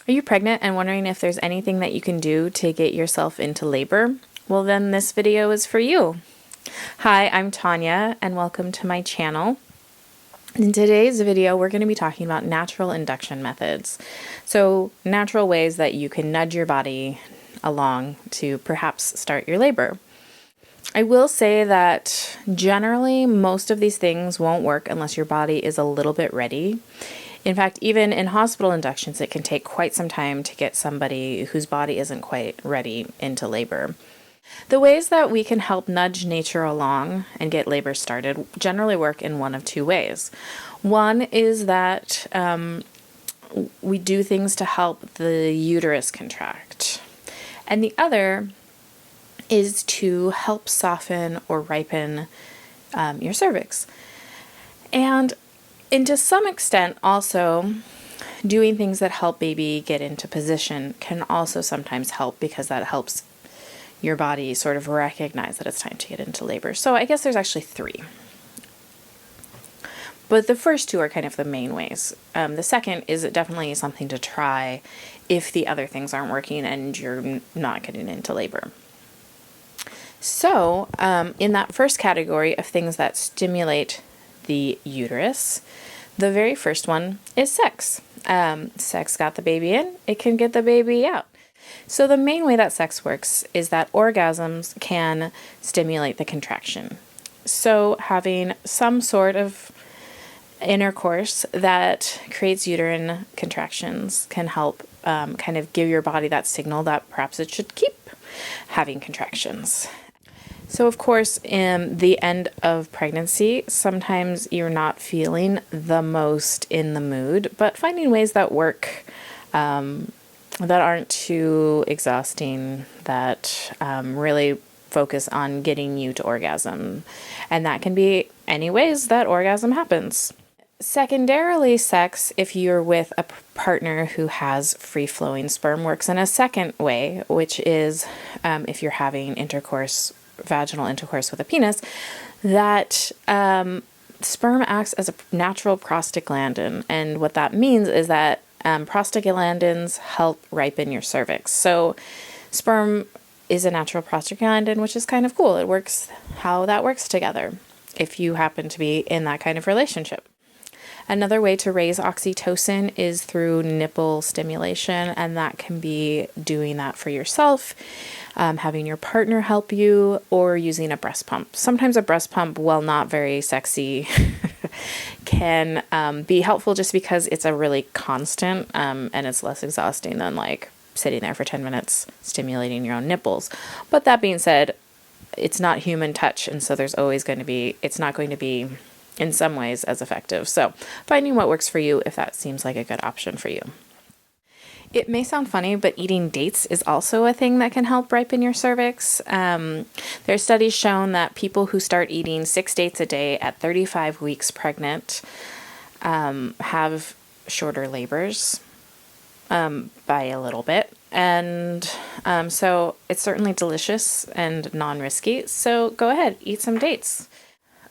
Are you pregnant and wondering if there's anything that you can do to get yourself into labor? Well, then this video is for you. Hi, I'm Tanya and welcome to my channel. In today's video, we're going to be talking about natural induction methods. So natural ways that you can nudge your body along to perhaps start your labor. I will say that generally most of these things won't work unless your body is a little bit ready. In fact, even in hospital inductions, it can take quite some time to get somebody whose body isn't quite ready into labor. The ways that we can help nudge nature along and get labor started generally work in one of two ways. One is that we do things to help the uterus contract, and the other is to help soften or ripen your cervix. And to some extent also, doing things that help baby get into position can also sometimes help, because that helps your body sort of recognize that it's time to get into labor. So I guess there's actually three. But the first two are kind of the main ways. The second is definitely something to try if the other things aren't working and you're not getting into labor. So in that first category of things that stimulate the uterus, the very first one is sex. Sex got the baby in, it can get the baby out. So the main way that sex works is that orgasms can stimulate the contraction. So having some sort of intercourse that creates uterine contractions can help kind of give your body that signal that perhaps it should keep having contractions. So of course, in the end of pregnancy, sometimes you're not feeling the most in the mood, but finding ways that work that aren't too exhausting, that really focus on getting you to orgasm. And that can be any ways that orgasm happens. Secondarily, sex, if you're with a partner who has free-flowing sperm, works in a second way, which is if you're having vaginal intercourse with a penis, that sperm acts as a natural prostaglandin. And what that means is that prostaglandins help ripen your cervix. So sperm is a natural prostaglandin, which is kind of cool. It works how that works together if you happen to be in that kind of relationship. Another way to raise oxytocin is through nipple stimulation, and that can be doing that for yourself, having your partner help you, or using a breast pump. Sometimes a breast pump, while not very sexy, can be helpful just because it's a really constant and it's less exhausting than like sitting there for 10 minutes stimulating your own nipples. But that being said, it's not human touch, and so it's not going to be in some ways as effective. So finding what works for you if that seems like a good option for you. It may sound funny, but eating dates is also a thing that can help ripen your cervix. There's studies shown that people who start eating 6 dates a day at 35 weeks pregnant have shorter labors by a little bit. And so it's certainly delicious and non-risky. So go ahead, eat some dates.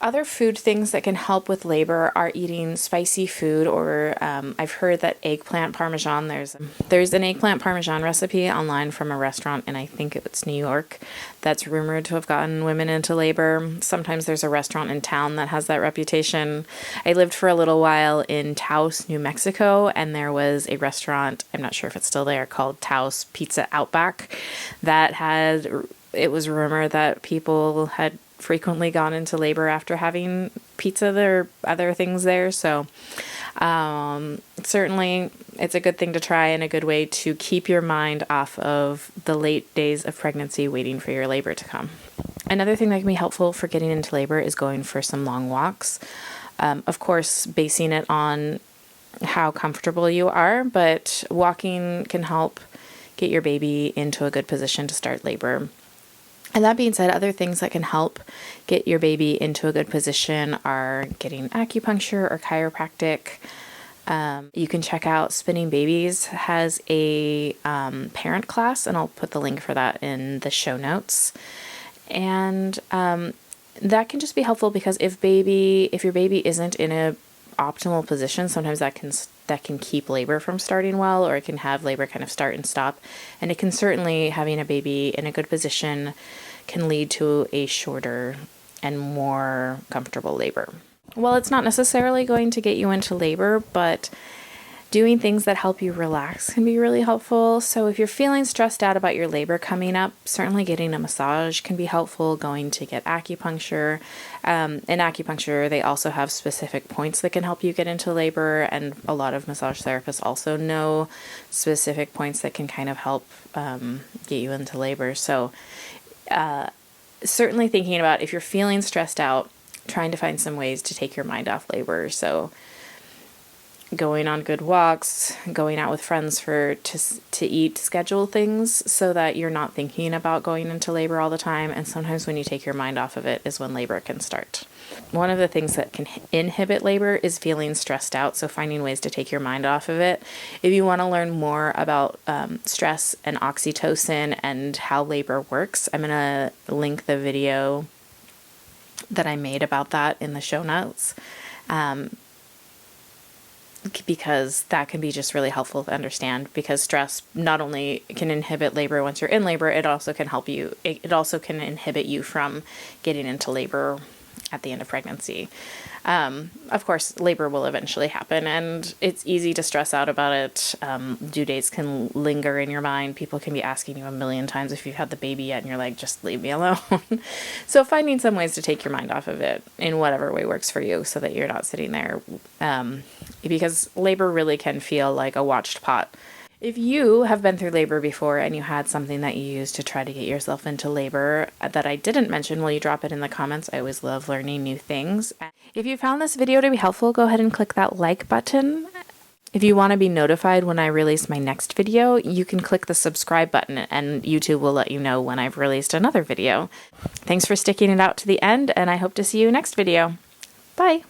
Other food things that can help with labor are eating spicy food, or I've heard that eggplant parmesan, there's an eggplant parmesan recipe online from a restaurant, and I think it's New York, that's rumored to have gotten women into labor. Sometimes there's a restaurant in town that has that reputation. I lived for a little while in Taos, New Mexico, and there was a restaurant, I'm not sure if it's still there, called Taos Pizza Outback, it was rumored that people had frequently gone into labor after having pizza or other things there. So certainly it's a good thing to try and a good way to keep your mind off of the late days of pregnancy waiting for your labor to come. Another thing that can be helpful for getting into labor is going for some long walks. Of course, basing it on how comfortable you are, but walking can help get your baby into a good position to start labor. And that being said, other things that can help get your baby into a good position are getting acupuncture or chiropractic. You can check out Spinning Babies has a parent class, and I'll put the link for that in the show notes. And that can just be helpful because if your baby isn't in optimal position, sometimes that can keep labor from starting well, or it can have labor kind of start and stop. And it can certainly, having a baby in a good position can lead to a shorter and more comfortable labor. Well, it's not necessarily going to get you into labor, but doing things that help you relax can be really helpful. So if you're feeling stressed out about your labor coming up, certainly getting a massage can be helpful, going to get acupuncture. In acupuncture, they also have specific points that can help you get into labor, and a lot of massage therapists also know specific points that can kind of help get you into labor. So certainly thinking about, if you're feeling stressed out, trying to find some ways to take your mind off labor. So going on good walks, going out with friends to eat, schedule things so that you're not thinking about going into labor all the time. And sometimes when you take your mind off of it is when labor can start. One of the things that can inhibit labor is feeling stressed out, so finding ways to take your mind off of it. If you want to learn more about stress and oxytocin and how labor works, I'm going to link the video that I made about that in the show notes. Because that can be just really helpful to understand, because stress not only can inhibit labor once you're in labor, it also can inhibit you from getting into labor at the end of pregnancy. Of course, labor will eventually happen, and it's easy to stress out about it. Due dates can linger in your mind. People can be asking you a million times if you've had the baby yet, and you're like, just leave me alone. So finding some ways to take your mind off of it in whatever way works for you, so that you're not sitting there, because labor really can feel like a watched pot. If you have been through labor before and you had something that you used to try to get yourself into labor that I didn't mention, will you drop it in the comments? I always love learning new things. If you found this video to be helpful, go ahead and click that like button. If you want to be notified when I release my next video, you can click the subscribe button and YouTube will let you know when I've released another video. Thanks for sticking it out to the end, and I hope to see you next video. Bye!